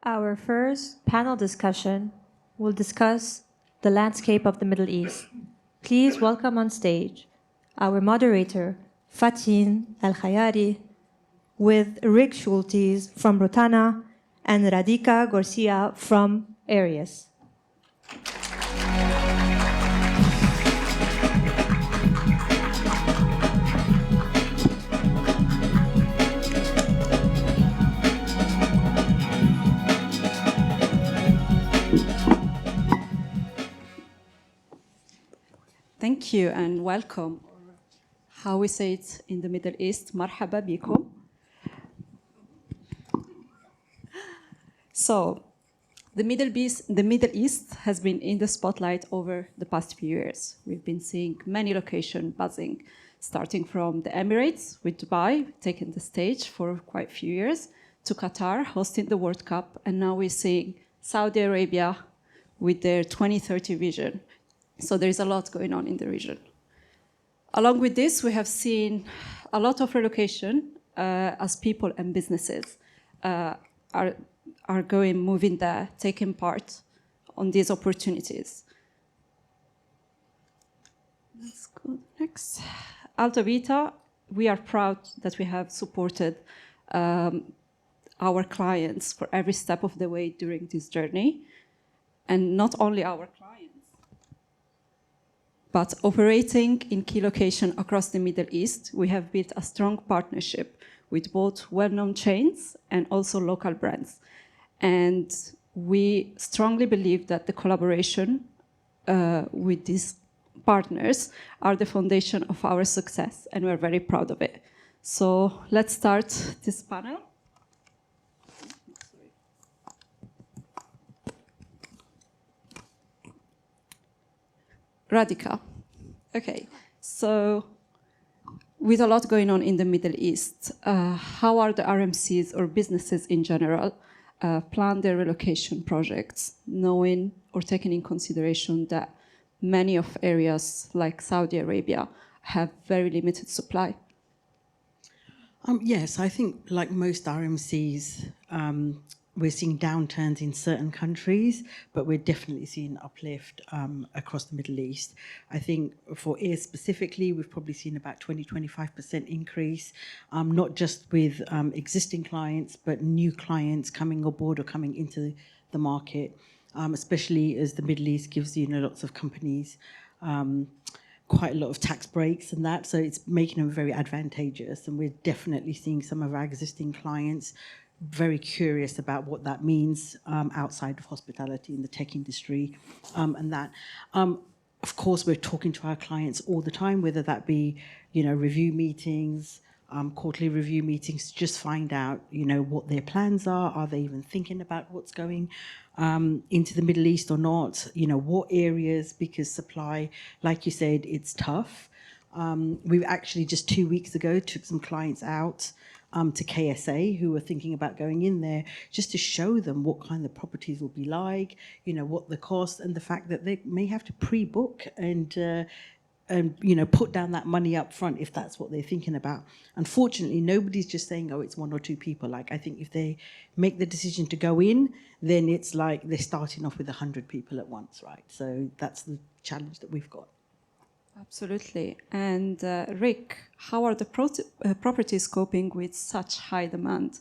Our first panel discussion will discuss the landscape of the Middle East. Please welcome on stage our moderator, Fatine el Khayarri, with Rick Schultheis from Rotana and Radhika Gorsia from Aries. Thank you and welcome. How we say it in the Middle East, marhaba bikum. So, the Middle East has been in the spotlight over the past few years. We've been seeing many locations buzzing, starting from the Emirates with Dubai taking the stage for quite a few years, to Qatar hosting the World Cup, and now we're seeing Saudi Arabia with their 2030 vision. So there is a lot going on in the region. Along with this, we have seen a lot of relocation as people and businesses are moving there, taking part on these opportunities. Let's go next. AltoVita, we are proud that we have supported our clients for every step of the way during this journey. And not only our clients, but operating in key locations across the Middle East, we have built a strong partnership with both well-known chains and also local brands. And we strongly believe that the collaboration with these partners are the foundation of our success, and we're very proud of it. So let's start this panel. Radhika. Okay, so with a lot going on in the Middle East, how are the RMCs or businesses in general plan their relocation projects, knowing or taking in consideration that many of areas like Saudi Arabia have very limited supply? Yes, I think like most RMCs, we're seeing downturns in certain countries, but we're definitely seeing uplift across the Middle East. I think for Aries specifically, we've probably seen about 20-25% increase, not just with existing clients, but new clients coming aboard or coming into the market, especially as the Middle East gives, lots of companies quite a lot of tax breaks and that, so it's making them very advantageous. And we're definitely seeing some of our existing clients very curious about what that means outside of hospitality in the tech industry, and that. Of course, we're talking to our clients all the time, whether that be, review meetings, quarterly review meetings, to just find out, what their plans are they even thinking about what's going into the Middle East or not, what areas, because supply, like you said, it's tough. We actually just 2 weeks ago took some clients out to KSA who were thinking about going in there, just to show them what kind of properties will be like, what the cost, and the fact that they may have to pre-book and put down that money up front if that's what they're thinking about. Unfortunately, nobody's just saying, oh, it's 1 or 2 people. Like, I think if they make the decision to go in, then it's like they're starting off with 100 people at once, right? So that's the challenge that we've got. Absolutely. And Rick, how are the properties coping with such high demand?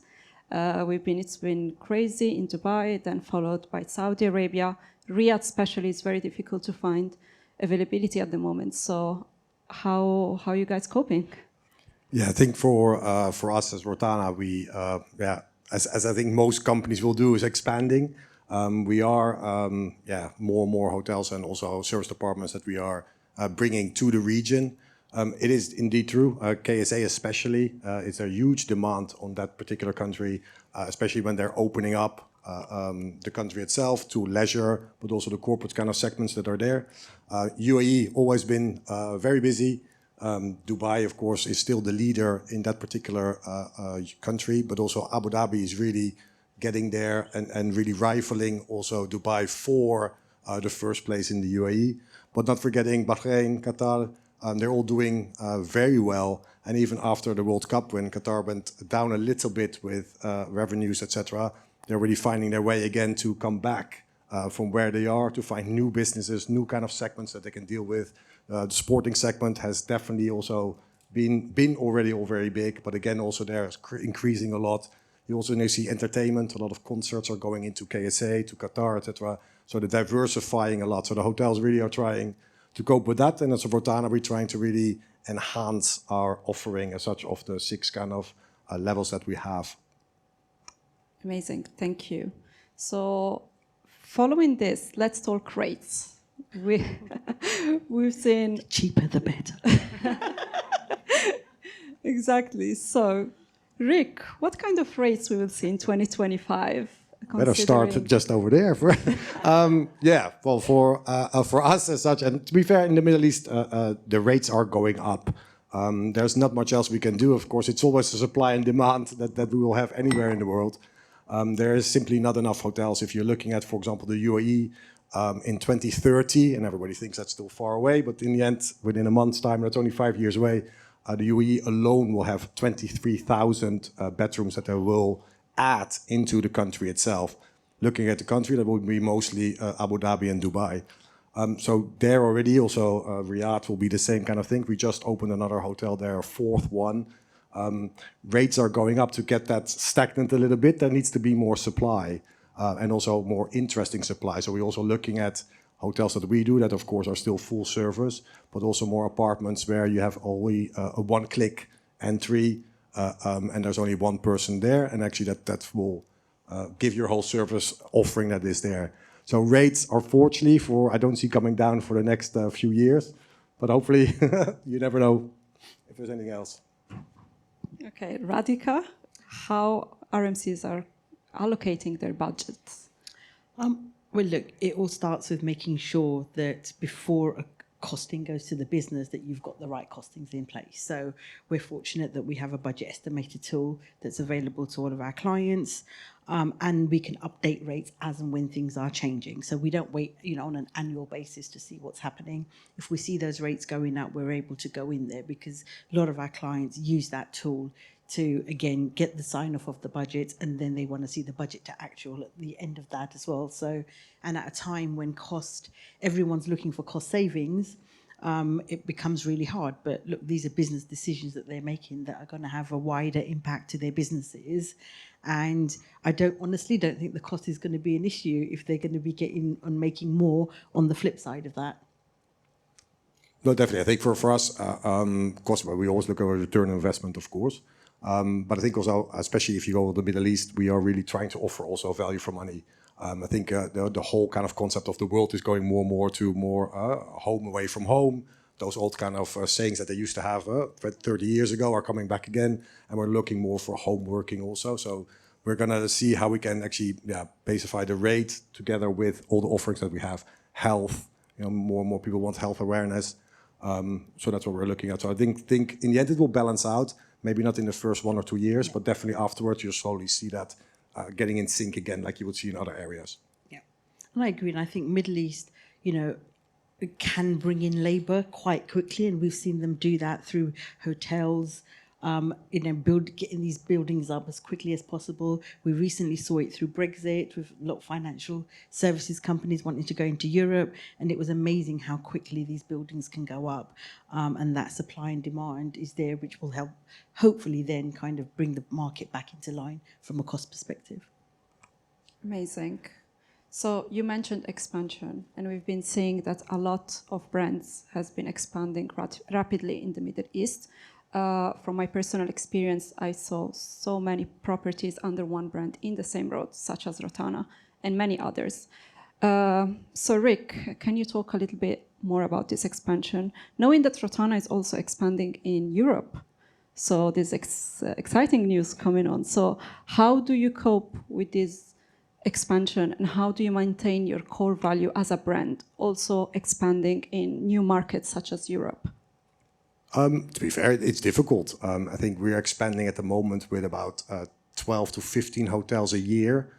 It's been crazy in Dubai, then followed by Saudi Arabia. Riyadh especially is very difficult to find availability at the moment. So how are you guys coping? Yeah, I think for us as Rotana, we as I think most companies will do, is expanding. We are more and more hotels and also service departments that we are bringing to the region. It is indeed true. KSA especially, it's a huge demand on that particular country, especially when they're opening up the country itself to leisure, but also the corporate kind of segments that are there. UAE always been very busy. Dubai, of course, is still the leader in that particular country, but also Abu Dhabi is really getting there and really rivaling also Dubai for the first place in the UAE. But not forgetting Bahrain, Qatar, they're all doing very well. And even after the World Cup, when Qatar went down a little bit with revenues, etc., they're really finding their way again to come back from where they are, to find new businesses, new kind of segments that they can deal with. The sporting segment has definitely also been already all very big, but again, also there is increasing a lot. You also now see entertainment. A lot of concerts are going into KSA, to Qatar, etc. So they're diversifying a lot. So the hotels really are trying to cope with that. And as a Rotana, we're trying to really enhance our offering as such of the 6 kind of levels that we have. Amazing, thank you. So following this, let's talk rates. We've seen... The cheaper, the better. Exactly. So, Rick, what kind of rates we will see in 2025? Better start just over there. Yeah, well, for us as such, and to be fair, in the Middle East, the rates are going up. There's not much else we can do. Of course, it's always a supply and demand that we will have anywhere in the world. There is simply not enough hotels. If you're looking at, for example, the UAE in 2030, and everybody thinks that's still far away, but in the end, within a month's time, that's only 5 years away, the UAE alone will have 23,000 bedrooms that they will add into the country itself. Looking at the country, that would be mostly Abu Dhabi and Dubai. So there already, also Riyadh will be the same kind of thing. We just opened another hotel there, a 4th one. Rates are going up. To get that stagnant a little bit, there needs to be more supply and also more interesting supply. So we're also looking at hotels that we do that, of course, are still full service, but also more apartments where you have only a one-click entry and there's only one person there, and actually that will give your whole service offering that is there. So rates are fortunately I don't see coming down for the next few years, but hopefully you never know if there's anything else. Okay, Radhika, how RMCs are allocating their budgets? Well, look, it all starts with making sure that before a costing goes to the business, that you've got the right costings in place. So we're fortunate that we have a budget estimator tool that's available to all of our clients, and we can update rates as and when things are changing. So we don't wait, on an annual basis to see what's happening. If we see those rates going up, we're able to go in there because a lot of our clients use that tool to, again, get the sign-off of the budget, and then they want to see the budget to actual at the end of that as well. So, and at a time when everyone's looking for cost savings, it becomes really hard. But look, these are business decisions that they're making that are going to have a wider impact to their businesses. And I honestly don't think the cost is going to be an issue if they're going to be getting on making more on the flip side of that. No, definitely. I think for us, of course, we always look at return on investment, of course. But I think also, especially if you go to the Middle East, we are really trying to offer also value for money. I think the whole kind of concept of the world is going more and more to more home away from home. Those old kind of sayings that they used to have 30 years ago are coming back again. And we're looking more for home working also. So we're going to see how we can actually basify the rate together with all the offerings that we have. Health, more and more people want health awareness. So that's what we're looking at. So I think in the end it will balance out. Maybe not in the first 1 or 2 years, but definitely afterwards you'll slowly see that getting in sync again, like you would see in other areas. Yeah, and I agree. And I think Middle East, can bring in labour quite quickly, and we've seen them do that through hotels. Getting these buildings up as quickly as possible. We recently saw it through Brexit with a lot of financial services companies wanting to go into Europe, and it was amazing how quickly these buildings can go up, and that supply and demand is there, which will help hopefully then kind of bring the market back into line from a cost perspective. Amazing. So you mentioned expansion, and we've been seeing that a lot of brands has been expanding rapidly in the Middle East. From my personal experience, I saw so many properties under one brand in the same road, such as Rotana and many others. So Rick, can you talk a little bit more about this expansion, knowing that Rotana is also expanding in Europe? So there's exciting news coming on. So how do you cope with this expansion, and how do you maintain your core value as a brand, also expanding in new markets such as Europe? To be fair, it's difficult. I think we're expanding at the moment with about 12 to 15 hotels a year,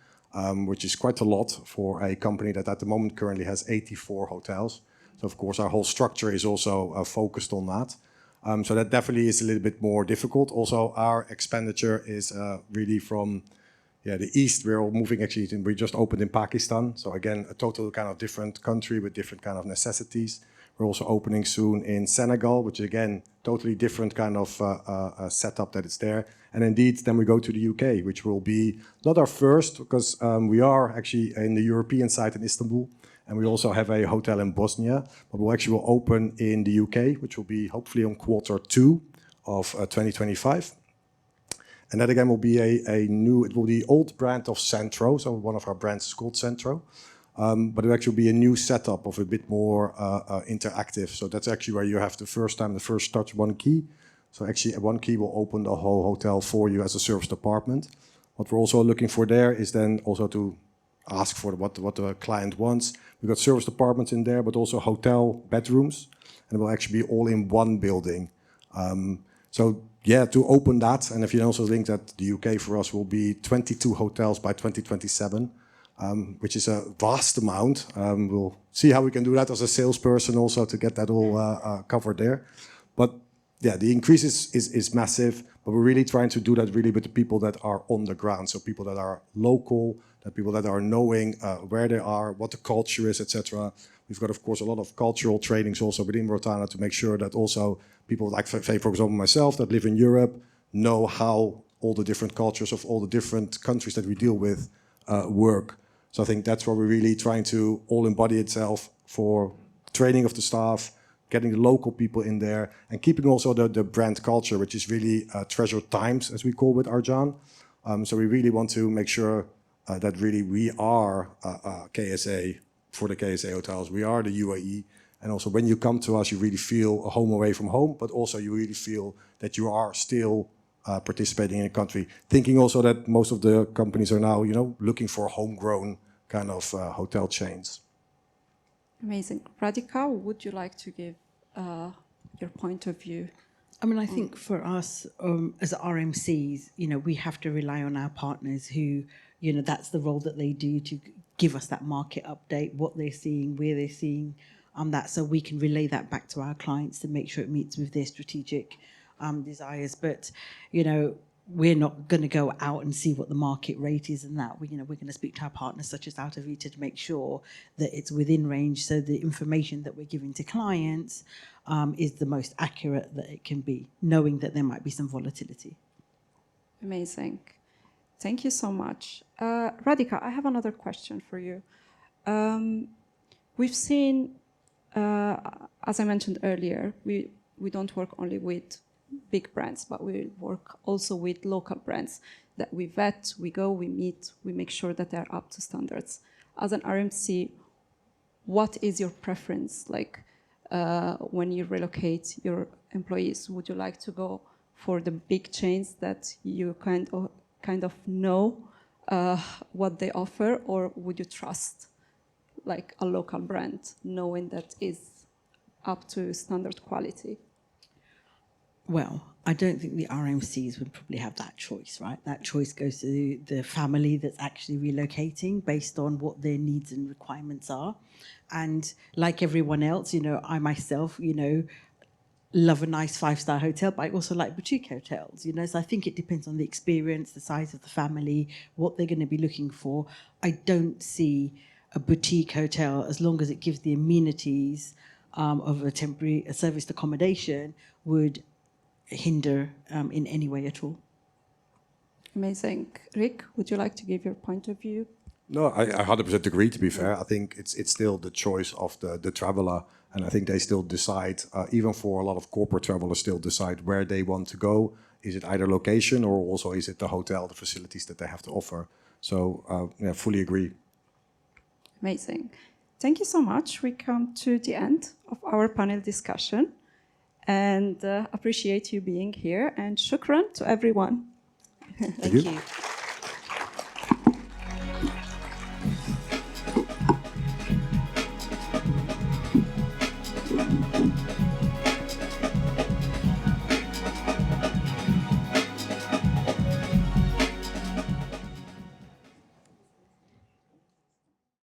which is quite a lot for a company that at the moment currently has 84 hotels. So of course our whole structure is also focused on that. So that definitely is a little bit more difficult. Also our expenditure is really from yeah, the East, we're all moving actually, we just opened in Pakistan. So again, a total kind of different country with different kind of necessities. We're also opening soon in Senegal, which is again, totally different kind of setup that is there. And indeed, then we go to the UK, which will be not our first, because we are actually in the European side in Istanbul. And we also have a hotel in Bosnia, but we'll actually will open in the UK, which will be hopefully on Q2 of 2025. And that again will be a new, it will be the old brand of Centro. So one of our brands is called Centro. But it will actually be a new setup of a bit more interactive. So that's actually where you have the first touch, one key. So actually one key will open the whole hotel for you as a service department. What we're also looking for there is then also to ask for what the client wants. We've got service departments in there, but also hotel bedrooms. And it will actually be all in one building. So yeah, to open that, and if you also think that the UK for us will be 22 hotels by 2027, which is a vast amount. We'll see how we can do that as a salesperson also to get that all covered there. But yeah, the increase is massive, but we're really trying to do that really with the people that are on the ground. So people that are local, that people that are knowing where they are, what the culture is, etc. We've got, of course, a lot of cultural trainings also within Rotana to make sure that also people like, say, for example, myself that live in Europe know how all the different cultures of all the different countries that we deal with work. So I think that's where we're really trying to all embody itself for training of the staff, getting the local people in there, and keeping also the brand culture, which is really treasured times, as we call with Arjan. So we really want to make sure that really we are KSA for the KSA hotels. We are the UAE. And also when you come to us, you really feel a home away from home, but also you really feel that you are still participating in a country. Thinking also that most of the companies are now, looking for homegrown kind of hotel chains. Amazing. Radhika, would you like to give your point of view? I mean, I think for us as RMCs, we have to rely on our partners who, that's the role that they do to give us that market update, what they're seeing, where they're seeing that, so we can relay that back to our clients to make sure it meets with their strategic desires. But, we're not going to go out and see what the market rate is and that. We're going to speak to our partners such as AltoVita to make sure that it's within range, so the information that we're giving to clients is the most accurate that it can be, knowing that there might be some volatility. Amazing. Thank you so much. Radhika, I have another question for you. We've seen, as I mentioned earlier, we don't work only with big brands, but we work also with local brands that we vet, we go, we meet, we make sure that they're up to standards. As an RMC, what is your preference? Like when you relocate your employees, would you like to go for the big chains that you kind of know what they offer, or would you trust like a local brand, knowing that is up to standard quality? Well, I don't think the RMCs would probably have that choice, right? That choice goes to the family that's actually relocating based on what their needs and requirements are. And like everyone else, I myself, love a nice 5-star hotel, but I also like boutique hotels, So I think it depends on the experience, the size of the family, what they're going to be looking for. I don't see a boutique hotel, as long as it gives the amenities of a temporary serviced accommodation, would hinder in any way at all. Amazing. Rick, would you like to give your point of view? No, I 100% agree, to be fair. I think it's still the choice of the traveler, and I think they still decide, even for a lot of corporate travelers, still decide where they want to go. Is it either location or also is it the hotel, the facilities that they have to offer? So, yeah, fully agree. Amazing. Thank you so much. We come to the end of our panel discussion, and appreciate you being here, and shukran to everyone. Thank you.